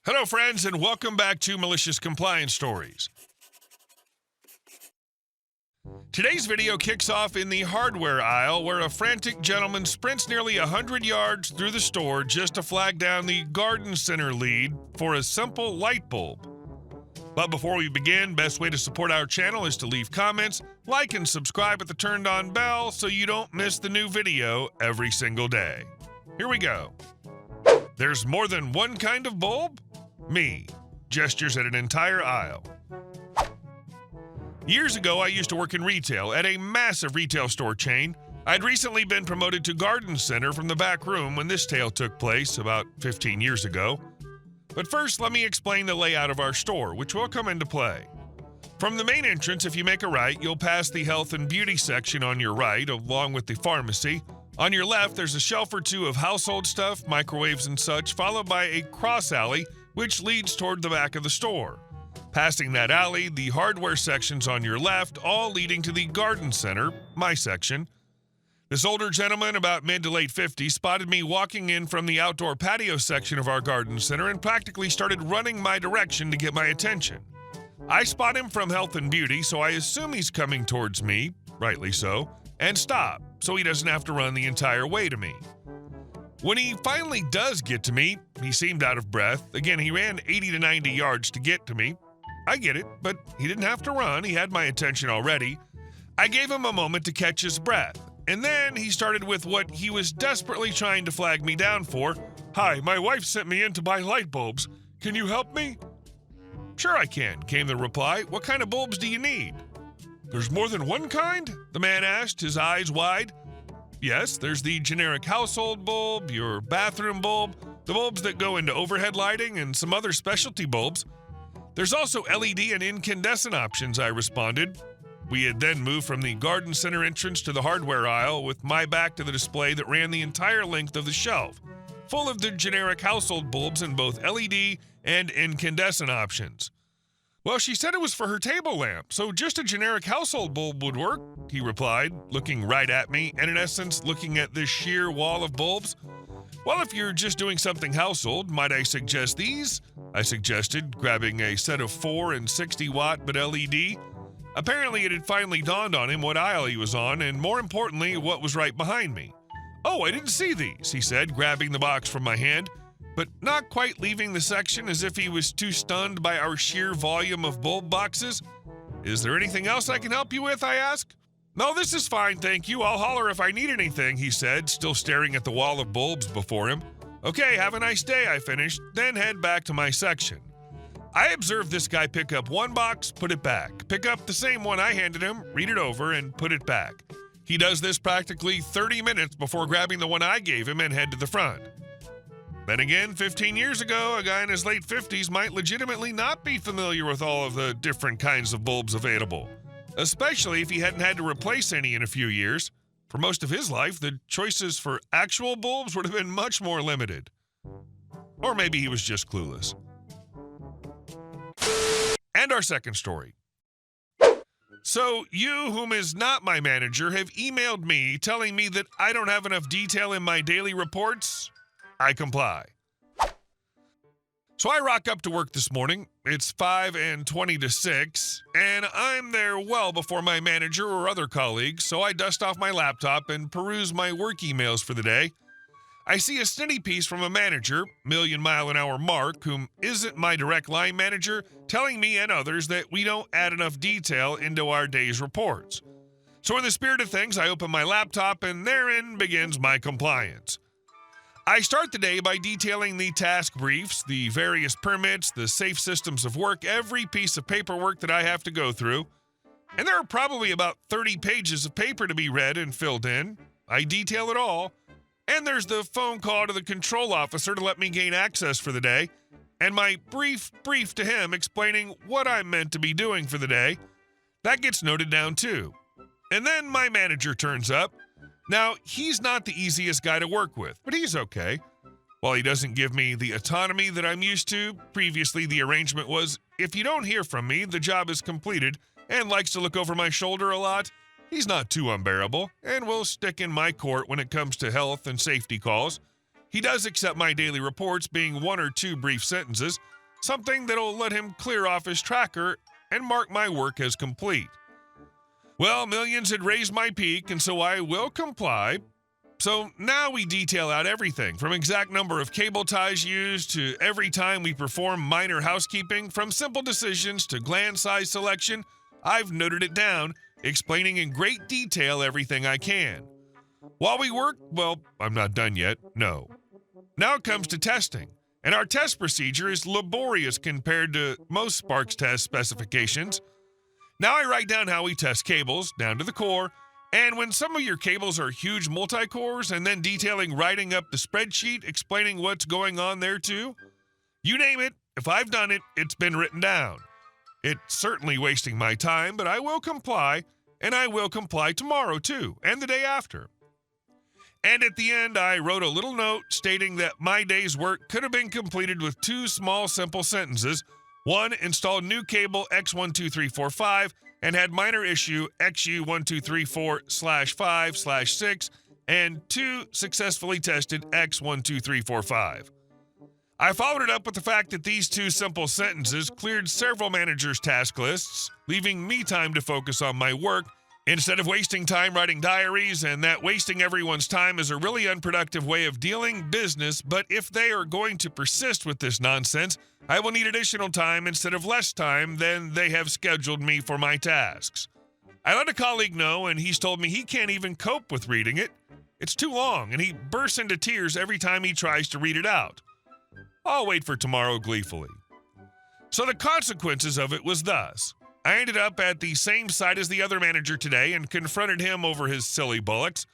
Hello, friends, and welcome back to Malicious Compliance Stories. Today's video kicks off in the hardware aisle where a frantic gentleman sprints nearly 100 yards through the store just to flag down the garden center lead for a simple light bulb. But before we begin, best way to support our channel is to leave comments, like, and subscribe with the turned on bell so you don't miss the new video every single day. Here we go. There's more than one kind of bulb? Me. Gestures at an entire aisle. Years ago, I used to work in retail at a massive retail store chain. I'd recently been promoted to garden center from the back room when this tale took place about 15 years ago. But first, let me explain the layout of our store, which will come into play. From the main entrance, if you make a right, you'll pass the health and beauty section on your right, along with the pharmacy. On your left, there's a shelf or two of household stuff, microwaves and such, followed by a cross alley, which leads toward the back of the store. Passing that alley, the hardware section's on your left, all leading to the garden center, my section. This older gentleman, about mid to late 50s, spotted me walking in from the outdoor patio section of our garden center and practically started running my direction to get my attention. I spot him from health and beauty, so I assume he's coming towards me, rightly so, and stop, so he doesn't have to run the entire way to me. When he finally does get to me, he seemed out of breath. Again, he ran 80 to 90 yards to get to me. I get it, but he didn't have to run. He had my attention already. I gave him a moment to catch his breath, and then he started with what he was desperately trying to flag me down for. "Hi, my wife sent me in to buy light bulbs. Can you help me?" "Sure I can," came the reply. "What kind of bulbs do you need?" "There's more than one kind?" the man asked, his eyes wide. "Yes, there's the generic household bulb, your bathroom bulb, the bulbs that go into overhead lighting, and some other specialty bulbs. There's also LED and incandescent options," I responded. We had then moved from the garden center entrance to the hardware aisle with my back to the display that ran the entire length of the shelf, full of the generic household bulbs in both LED and incandescent options. "Well, she said it was for her table lamp, so just a generic household bulb would work," he replied, looking right at me and in essence looking at this sheer wall of bulbs. "Well, if you're just doing something household, might I suggest these?" I suggested, grabbing a set of 4 and 60 watt but LED. Apparently it had finally dawned on him what aisle he was on and, more importantly, what was right behind me. "Oh, I didn't see these," he said, grabbing the box from my hand, but not quite leaving the section as if he was too stunned by our sheer volume of bulb boxes. "Is there anything else I can help you with?" I asked. "No, this is fine, thank you. I'll holler if I need anything," he said, still staring at the wall of bulbs before him. "Okay, have a nice day," I finished, then head back to my section. I observed this guy pick up one box, put it back, pick up the same one I handed him, read it over, and put it back. He does this practically 30 minutes before grabbing the one I gave him and head to the front. Then again, 15 years ago, a guy in his late 50s might legitimately not be familiar with all of the different kinds of bulbs available, especially if he hadn't had to replace any in a few years. For most of his life, the choices for actual bulbs would have been much more limited. Or maybe he was just clueless. And our second story. "So you, whom is not my manager, have emailed me telling me that I don't have enough detail in my daily reports. I comply." So I rock up to work this morning. It's 5 and 20 to 6, and I'm there well before my manager or other colleagues, so I dust off my laptop and peruse my work emails for the day. I see a snitty piece from a manager, million-mile-an-hour Mark, whom isn't my direct line manager, telling me and others that we don't add enough detail into our day's reports. So in the spirit of things, I open my laptop, and therein begins my compliance. I start the day by detailing the task briefs, the various permits, the safe systems of work, every piece of paperwork that I have to go through. And there are probably about 30 pages of paper to be read and filled in. I detail it all. And there's the phone call to the control officer to let me gain access for the day, and my brief to him explaining what I'm meant to be doing for the day. That gets noted down too. And then my manager turns up. Now, he's not the easiest guy to work with, but he's okay. While he doesn't give me the autonomy that I'm used to, previously the arrangement was, if you don't hear from me, the job is completed, and likes to look over my shoulder a lot. He's not too unbearable, and will stick in my court when it comes to health and safety calls. he does accept my daily reports being 1 or 2 brief sentences, something that'll let him clear off his tracker and mark my work as complete. Well, millions had raised my peak, and so I will comply. So now we detail out everything, from exact number of cable ties used to every time we perform minor housekeeping, from simple decisions to gland size selection. I've noted it down, explaining in great detail everything I can. While we work, well, I'm not done yet, no. Now it comes to testing, and our test procedure is laborious compared to most Sparks test specifications. Now I write down how we test cables, down to the core, and when some of your cables are huge multi-cores, and then detailing writing up the spreadsheet explaining what's going on there too. You name it, if I've done it, it's been written down. It's certainly wasting my time, but I will comply, and I will comply tomorrow too, and the day after. And at the end, I wrote a little note stating that my day's work could have been completed with 2 small, simple sentences. 1, installed new cable X12345 and had minor issue XU1234/5/6, and 2, successfully tested X12345. I followed it up with the fact that these 2 simple sentences cleared several managers' task lists, leaving me time to focus on my work instead of wasting time writing diaries, and that wasting everyone's time is a really unproductive way of dealing business. But if they are going to persist with this nonsense, I will need additional time instead of less time than they have scheduled me for my tasks. I let a colleague know, and he's told me he can't even cope with reading it. It's too long, and he bursts into tears every time he tries to read it out. I'll wait for tomorrow gleefully. So the consequences of it was thus. I ended up at the same site as the other manager today and confronted him over his silly bullocks,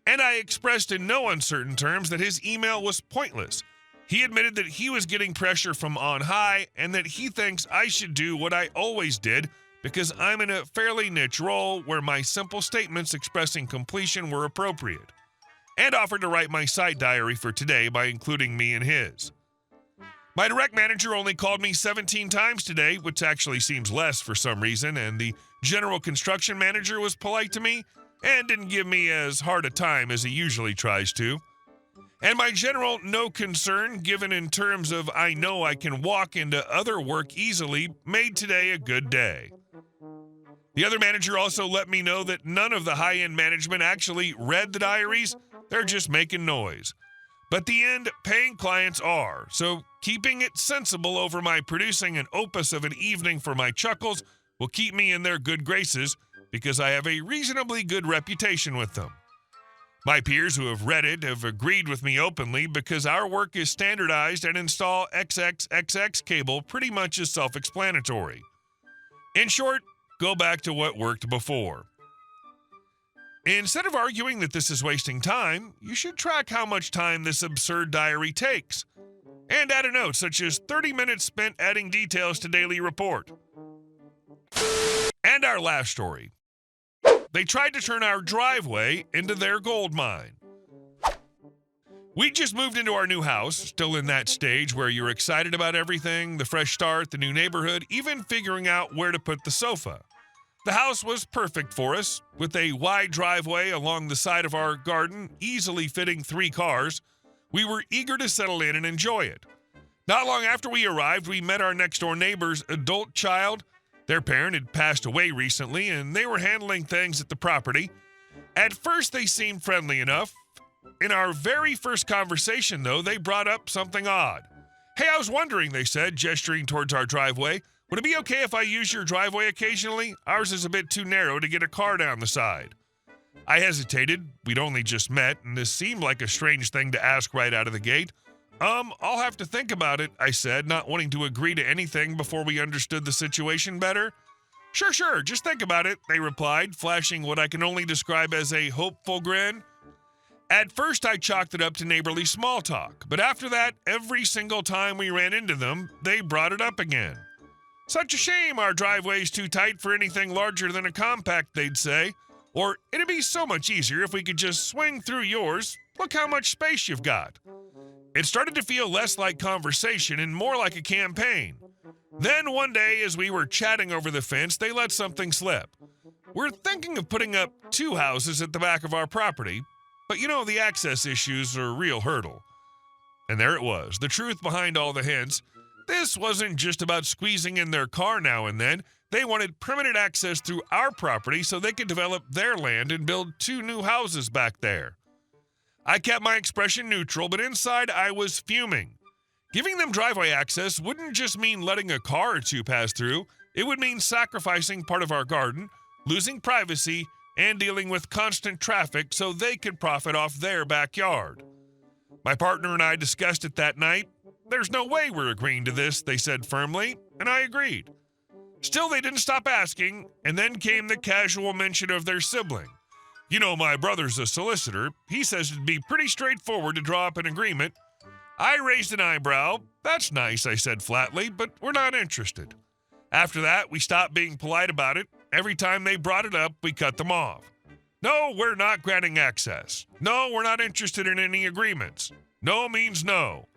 and I expressed in no uncertain terms that his email was pointless. He admitted that he was getting pressure from on high and that he thinks I should do what I always did because I'm in a fairly niche role where my simple statements expressing completion were appropriate, and offered to write my site diary for today by including me in his. My direct manager only called me 17 times today, which actually seems less for some reason, and the general construction manager was polite to me and didn't give me as hard a time as he usually tries to. And my general no concern, given in terms of I know I can walk into other work easily, made today a good day. The other manager also let me know that none of the high-end management actually read the diaries, they're just making noise. But the end, paying clients are, so keeping it sensible over my producing an opus of an evening for my chuckles will keep me in their good graces because I have a reasonably good reputation with them. My peers who have read it have agreed with me openly because our work is standardized and install XXXX cable pretty much is self-explanatory. In short, go back to what worked before. Instead of arguing that this is wasting time, you should track how much time this absurd diary takes, and add a note such as 30 minutes spent adding details to daily report. And our last story. They tried to turn our driveway into their gold mine. We just moved into our new house, still in that stage where you're excited about everything, the fresh start, the new neighborhood, even figuring out where to put the sofa. The house was perfect for us, with a wide driveway along the side of our garden, easily fitting 3 cars. We were eager to settle in and enjoy it. Not long after we arrived, we met our next-door neighbor's adult child. Their parent had passed away recently, and they were handling things at the property. At first, they seemed friendly enough. In our very first conversation, though, they brought up something odd. "Hey, I was wondering," they said, gesturing towards our driveway, "would it be okay if I use your driveway occasionally? Ours is a bit too narrow to get a car down the side." I hesitated. We'd only just met, and this seemed like a strange thing to ask right out of the gate. I'll have to think about it," I said, not wanting to agree to anything before we understood the situation better. Sure, just think about it," they replied, flashing what I can only describe as a hopeful grin. At first, I chalked it up to neighborly small talk, but after that, every single time we ran into them, they brought it up again. "Such a shame our driveway's too tight for anything larger than a compact," they'd say. Or, "It'd be so much easier if we could just swing through yours. Look how much space you've got." It started to feel less like conversation and more like a campaign. Then one day, as we were chatting over the fence, they let something slip. "We're thinking of putting up 2 houses at the back of our property, but the access issues are a real hurdle. And there it was, the truth behind all the hints. This wasn't just about squeezing in their car now and then. They wanted permanent access through our property so they could develop their land and build 2 new houses back there. I kept my expression neutral, but inside I was fuming. Giving them driveway access wouldn't just mean letting a car or 2 pass through. It would mean sacrificing part of our garden, losing privacy, and dealing with constant traffic so they could profit off their backyard. My partner and I discussed it that night. There's no way we're agreeing to this, they said firmly, and I agreed. Still, they didn't stop asking, and then came the casual mention of their sibling. You know, my brother's a solicitor. He says it'd be pretty straightforward to draw up an agreement. I raised an eyebrow. That's nice, I said flatly, but we're not interested. After that, we stopped being polite about it. Every time they brought it up, we cut them off. No, we're not granting access. No, we're not interested in any agreements. No means no.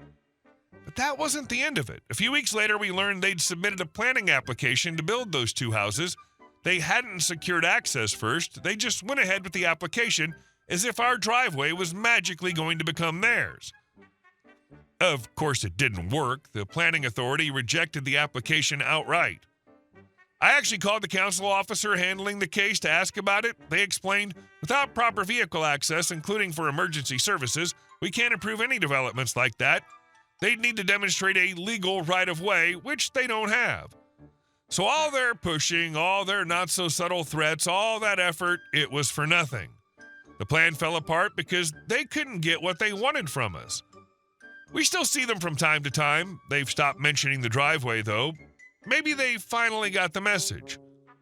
But that wasn't the end of it. A few weeks later, we learned they'd submitted a planning application to build those 2 houses. They hadn't secured access first. They just went ahead with the application as if our driveway was magically going to become theirs. Of course, it didn't work. The planning authority rejected the application outright. I actually called the council officer handling the case to ask about it. They explained, without proper vehicle access, including for emergency services, we can't approve any developments like that. They'd need to demonstrate a legal right-of-way, which they don't have. So all their pushing, all their not-so-subtle threats, all that effort, it was for nothing. The plan fell apart because they couldn't get what they wanted from us. We still see them from time to time. They've stopped mentioning the driveway, though. Maybe they finally got the message.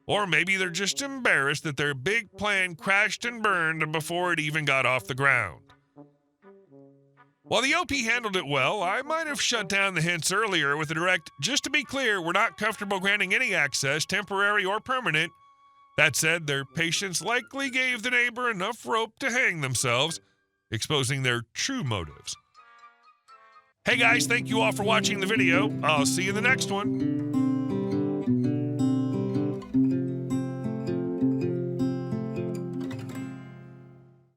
Or maybe they're just embarrassed that their big plan crashed and burned before it even got off the ground. While the OP handled it well, I might have shut down the hints earlier with a direct, just to be clear, we're not comfortable granting any access, temporary or permanent. That said, their patience likely gave the neighbor enough rope to hang themselves, exposing their true motives. Hey guys, thank you all for watching the video. I'll see you in the next one.